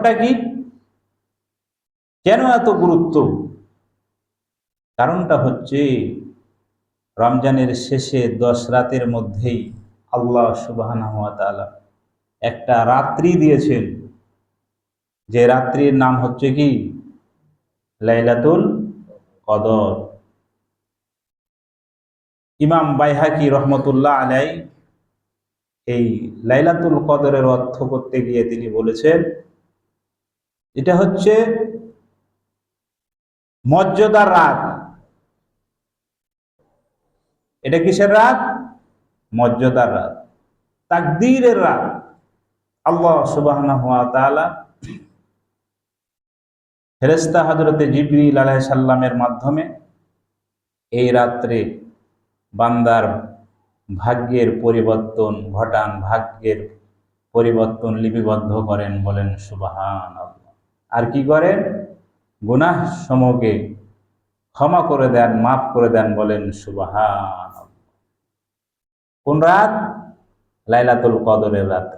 কারণটা কি? কেন এত গুরুত্ব? কারণটা হচ্ছে রমজানের শেষে 10 রাতের মধ্যেই আল্লাহ সুবহানাহু ওয়া তাআলা একটা রাত্রি দিয়েছেন, যে রাত্রির নাম হচ্ছে কি? লাইলাতুল কদর। ইমাম বাইহাকি রহমতুল্লাহ আলাই এই লাইলাতুল কদরের অর্থ করতে গিয়ে তিনি বলেছেন, এটা হচ্ছে মর্যাদার রাত। এটা কিসের রাত? মর্যাদার রাত, তাকদীরের রাত। আল্লাহ সুবহানাহু ওয়া তাআলা ফেরেশতা হযরতে জিবরিল আলাইহিস সালামের মাধ্যমে এই রাত্রে বান্দার ভাগ্যের পরিবর্তন ঘটান, ভাগ্যের পরিবর্তন লিপিবদ্ধ করেন। বলেন সুবহানাল্লাহ। আর কি করেন? গুনাহ সমূহকে ক্ষমা করে দেন, মাফ করে দেন। বলেন সুবহানাল্লাহ। কোন রাত? লাইলাতুল কদরের রাত।